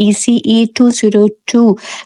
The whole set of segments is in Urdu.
ECE 202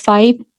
5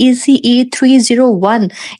ECE 301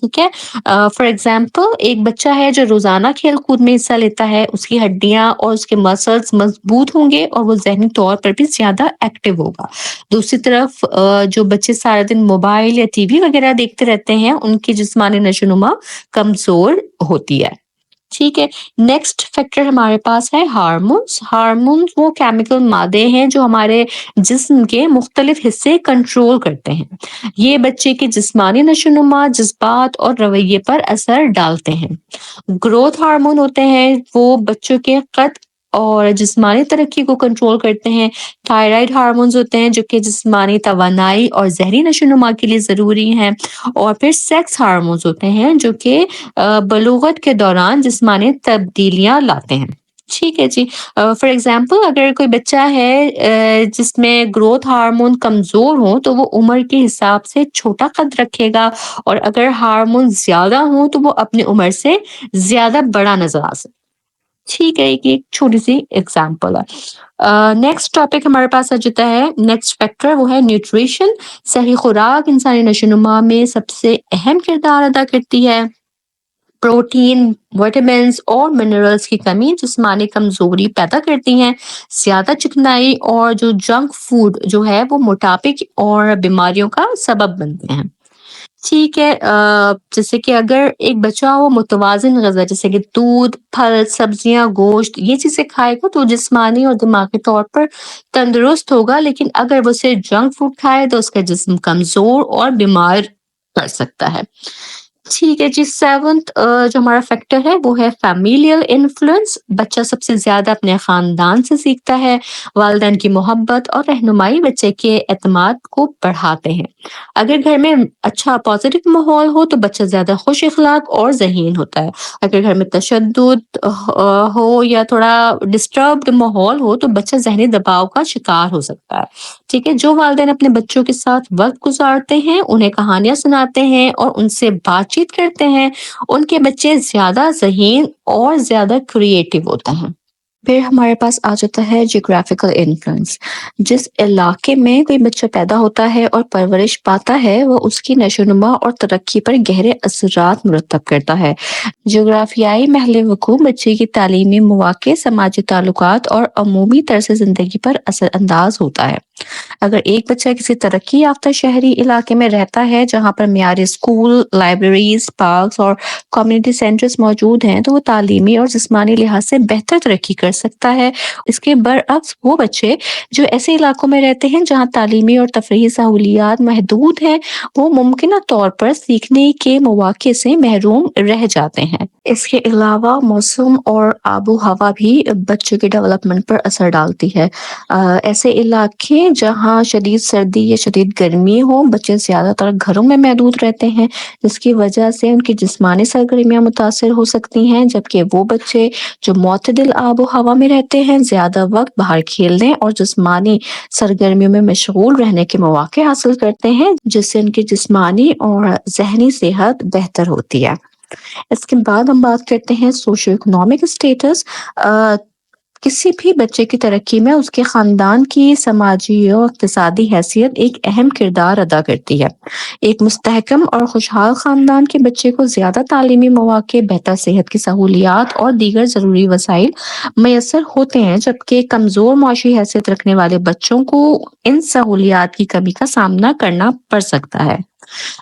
ٹھیک ہے. فار ایگزامپل ایک بچہ ہے جو روزانہ کھیل کود میں حصہ لیتا ہے، اس کی ہڈیاں اور اس کے مسلس مضبوط ہوں گے اور وہ ذہنی طور پر بھی زیادہ ایکٹیو ہوگا. دوسری طرف جو بچے سارا دن موبائل یا ٹی وی وغیرہ دیکھتے رہتے ہیں، ان کی جسمانی نشو و نما کمزور ہوتی ہے. ٹھیک ہے. نیکسٹ فیکٹر ہمارے پاس ہے ہارمونس. ہارمونس وہ کیمیکل مادے ہیں جو ہمارے جسم کے مختلف حصے کنٹرول کرتے ہیں. یہ بچے کے جسمانی نشو و نما، جذبات اور رویے پر اثر ڈالتے ہیں. گروتھ ہارمون ہوتے ہیں، وہ بچوں کے قد اور جسمانی ترقی کو کنٹرول کرتے ہیں. تھائرائڈ ہارمونز ہوتے ہیں جو کہ جسمانی توانائی اور ذہنی نشو و نما کے لیے ضروری ہیں. اور پھر سیکس ہارمونز ہوتے ہیں جو کہ بلوغت کے دوران جسمانی تبدیلیاں لاتے ہیں. ٹھیک ہے جی. فار ایگزامپل اگر کوئی بچہ ہے جس میں گروتھ ہارمون کمزور ہوں تو وہ عمر کے حساب سے چھوٹا قد رکھے گا، اور اگر ہارمون زیادہ ہوں تو وہ اپنی عمر سے زیادہ بڑا نظر آ سکتا. ٹھیک ہے، ایک چھوٹی سی ایگزامپل ہے. نیکسٹ ٹاپک ہمارے پاس آ جاتا ہے، نیکسٹ فیکٹر وہ ہے نیوٹریشن. صحیح خوراک انسانی نشو و نما میں سب سے اہم کردار ادا کرتی ہے. پروٹین، وٹامنس اور منرلز کی کمی جسمانی کمزوری پیدا کرتی ہیں. زیادہ چکنائی اور جو جنک فوڈ جو ہے وہ موٹاپے اور بیماریوں کا سبب بنتے ہیں. ٹھیک ہے. جیسے کہ اگر ایک بچہ وہ متوازن غذا جیسے کہ دودھ، پھل، سبزیاں، گوشت یہ چیزیں کھائے گا تو جسمانی اور دماغی طور پر تندرست ہوگا، لیکن اگر وہ صرف جنک فوڈ کھائے تو اس کا جسم کمزور اور بیمار پڑ سکتا ہے. ٹھیک ہے جی. سیونتھ جو ہمارا فیکٹر ہے وہ ہے فیملیل انفلوئنس. بچہ سب سے زیادہ اپنے خاندان سے سیکھتا ہے. والدین کی محبت اور رہنمائی بچے کے اعتماد کو بڑھاتے ہیں. اگر گھر میں اچھا پازیٹیو ماحول ہو تو بچہ زیادہ خوش اخلاق اور ذہین ہوتا ہے. اگر گھر میں تشدد ہو یا تھوڑا ڈسٹربڈ ماحول ہو تو بچہ ذہنی دباؤ کا شکار ہو سکتا ہے. ٹھیک ہے. جو والدین اپنے بچوں کے ساتھ وقت گزارتے ہیں، انہیں کہانیاں سناتے ہیں اور ان سے بات چیت کرتے ہیں، ان کے بچے زیادہ ذہین اور زیادہ کریٹیو ہوتے ہیں. پھر ہمارے پاس آ جاتا ہے جیوگرافیکل انفلوئنس. جس علاقے میں کوئی بچہ پیدا ہوتا ہے اور پرورش پاتا ہے وہ اس کی نشو و نما اور ترقی پر گہرے اثرات مرتب کرتا ہے. جغرافیائی محل وقوع بچے کی تعلیمی مواقع، سماجی تعلقات اور عمومی طرز زندگی پر اثر انداز ہوتا ہے. اگر ایک بچہ کسی ترقی یافتہ شہری علاقے میں رہتا ہے جہاں پر معیاری اسکول، لائبریریز، پارکس اور کمیونٹی سینٹرز موجود ہیں تو وہ تعلیمی اور جسمانی لحاظ سے بہتر ترقی کر سکتا ہے. اس کے برعکس وہ بچے جو ایسے علاقوں میں رہتے ہیں جہاں تعلیمی اور تفریحی سہولیات محدود ہیں وہ ممکنہ طور پر سیکھنے کے مواقع سے محروم رہ جاتے ہیں. اس کے علاوہ موسم اور آب و ہوا بھی بچوں کے ڈیولپمنٹ پر اثر ڈالتی ہے. ایسے علاقے جہاں شدید سردی یا شدید گرمی ہو بچے زیادہ تر گھروں میں محدود رہتے ہیں، جس کی وجہ سے ان کی جسمانی سرگرمیاں متاثر ہو سکتی ہیں، جبکہ وہ بچے جو معتدل آب و ہوا میں رہتے ہیں زیادہ وقت باہر کھیلنے اور جسمانی سرگرمیوں میں مشغول رہنے کے مواقع حاصل کرتے ہیں، جس سے ان کی جسمانی اور ذہنی صحت بہتر ہوتی ہے. اس کے بعد ہم بات کرتے ہیں سوشو اکنامک اسٹیٹس. کسی بھی بچے کی ترقی میں اس کے خاندان کی سماجی اور اقتصادی حیثیت ایک اہم کردار ادا کرتی ہے. ایک مستحکم اور خوشحال خاندان کے بچے کو زیادہ تعلیمی مواقع، بہتر صحت کی سہولیات اور دیگر ضروری وسائل میسر ہوتے ہیں، جبکہ کمزور معاشی حیثیت رکھنے والے بچوں کو ان سہولیات کی کمی کا سامنا کرنا پڑ سکتا ہے.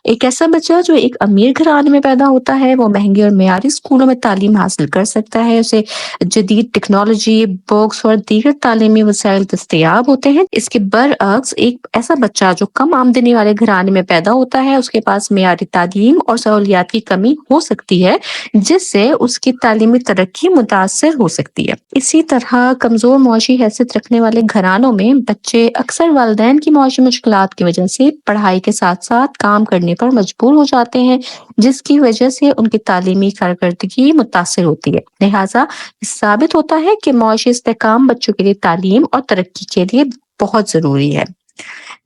ایک ایسا بچہ جو ایک امیر گھرانے میں پیدا ہوتا ہے وہ مہنگے اور معیاری اسکولوں میں تعلیم حاصل کر سکتا ہے، اسے جدید ٹیکنالوجی، بکس اور دیگر تعلیمی وسائل دستیاب ہوتے ہیں. اس کے برعکس ایک ایسا بچہ جو کم آمدنی والے گھرانے میں پیدا ہوتا ہے اس کے پاس معیاری تعلیم اور سہولیات کی کمی ہو سکتی ہے، جس سے اس کی تعلیمی ترقی متاثر ہو سکتی ہے. اسی طرح کمزور معاشی حیثیت رکھنے والے گھرانوں میں بچے اکثر والدین کی معاشی مشکلات کی وجہ سے پڑھائی کے ساتھ ساتھ کام کرنے پر مجبور ہو جاتے ہیں، جس کی وجہ سے ان کی تعلیمی کارکردگی متاثر ہوتی ہے. لہٰذا ثابت ہوتا ہے کہ معاشی استحکام بچوں کے لیے تعلیم اور ترقی کے لیے بہت ضروری ہے.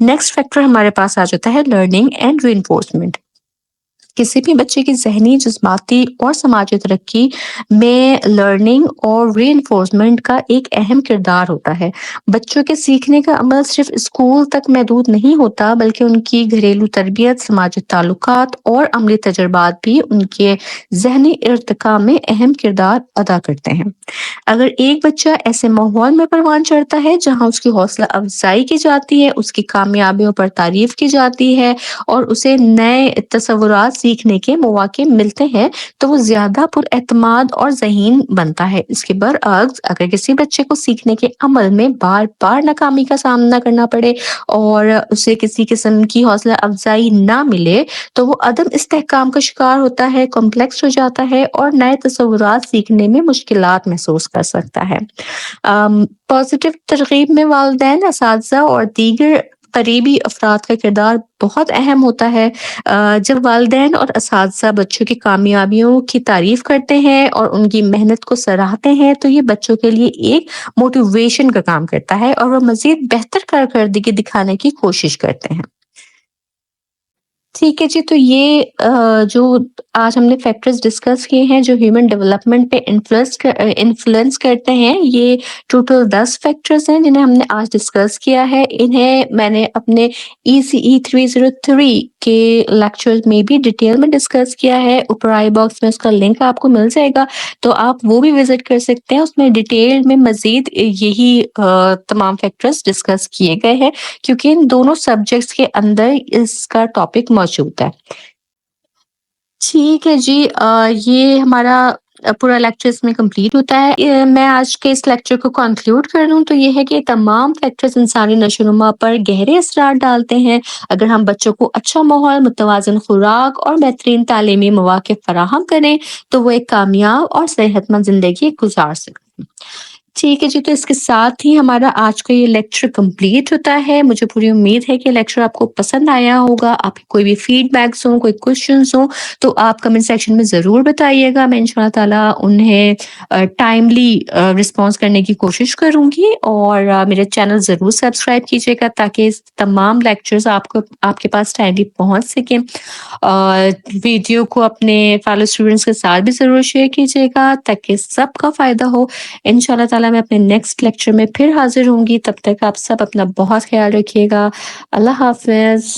نیکسٹ فیکٹر ہمارے پاس آ جاتا ہے لرننگ اینڈ ری انفورسمنٹ. کسی بھی بچے کی ذہنی، جذباتی اور سماجی ترقی میں لرننگ اور ری انفورسمنٹ کا ایک اہم کردار ہوتا ہے۔ بچوں کے سیکھنے کا عمل صرف اسکول تک محدود نہیں ہوتا، بلکہ ان کی گھریلو تربیت، سماجی تعلقات اور عملی تجربات بھی ان کے ذہنی ارتقاء میں اہم کردار ادا کرتے ہیں۔ اگر ایک بچہ ایسے ماحول میں پروان چڑھتا ہے جہاں اس کی حوصلہ افزائی کی جاتی ہے، اس کی کامیابیوں پر تعریف کی جاتی ہے اور اسے نئے تصورات سیکھنے کے مواقع ملتے ہیں، تو وہ زیادہ پر اعتماد اور ذہین بنتا ہے۔ اس کے برعکس اگر کسی بچے کو سیکھنے کے عمل میں بار بار ناکامی کا سامنا کرنا پڑے اور اسے کسی قسم کی حوصلہ افزائی نہ ملے، تو وہ عدم استحکام کا شکار ہوتا ہے، کمپلیکس ہو جاتا ہے اور نئے تصورات سیکھنے میں مشکلات محسوس کر سکتا ہے۔ پازیٹیو ترغیب میں والدین، اساتذہ اور دیگر قریبی افراد کا کردار بہت اہم ہوتا ہے۔ جب والدین اور اساتذہ بچوں کی کامیابیوں کی تعریف کرتے ہیں اور ان کی محنت کو سراہتے ہیں، تو یہ بچوں کے لیے ایک موٹیویشن کا کام کرتا ہے اور وہ مزید بہتر کارکردگی دکھانے کی کوشش کرتے ہیں۔ ٹھیک ہے جی، تو یہ جو آج ہم نے فیکٹرز ڈسکس کیے ہیں جو ہیومن ڈیولپمنٹ پہ انفلوئنس کرتے ہیں، یہ ٹوٹل 10 فیکٹرز ہیں جنہیں ہم نے آج ڈسکس کیا ہے۔ انہیں میں نے اپنے ECE 303 کے لیکچر میں بھی ڈیٹیل میں ڈسکس کیا ہے۔ اوپر آئی باکس میں اس کا لنک آپ کو مل جائے گا، تو آپ وہ بھی وزٹ کر سکتے ہیں۔ اس میں ڈیٹیل میں مزید یہی تمام فیکٹرز ڈسکس کیے گئے ہیں، کیونکہ ان دونوں سبجیکٹس کے اندر اس کا ٹاپک موجود ہے۔ ٹھیک ہے جی، یہ ہمارا پورا لیکچر اس میں کمپلیٹ ہوتا ہے۔ میں آج کے اس لیکچر کو کنکلیوڈ کر دوں تو یہ ہے کہ تمام فیکٹرز انسانی نشو و نما پر گہرے اثرات ڈالتے ہیں۔ اگر ہم بچوں کو اچھا ماحول، متوازن خوراک اور بہترین تعلیمی مواقع فراہم کریں تو وہ ایک کامیاب اور صحت مند زندگی گزار سکتے ہیں۔ ٹھیک ہے جی، تو اس کے ساتھ ہی ہمارا آج کا یہ لیکچر کمپلیٹ ہوتا ہے۔ مجھے پوری امید ہے کہ لیکچر آپ کو پسند آیا ہوگا۔ آپ کی کوئی بھی فیڈ بیکس ہوں، کوئی کوشچنس ہوں تو آپ کمنٹ سیکشن میں ضرور بتائیے گا۔ میں انشاءاللہ تعالیٰ انہیں ٹائملی رسپانس کرنے کی کوشش کروں گی، اور میرے چینل ضرور سبسکرائب کیجیے گا تاکہ تمام لیکچرز آپ کے پاس ٹائملی پہنچ سکیں۔ ویڈیو کو اپنے فیلو اسٹوڈنٹس کے ساتھ بھی ضرور شیئر کیجیے گا تاکہ سب کا فائدہ ہو۔ انشاءاللہ تعالیٰ میں اپنے نیکسٹ لیکچر میں پھر حاضر ہوں گی، تب تک آپ سب اپنا بہت خیال رکھیے گا۔ اللہ حافظ۔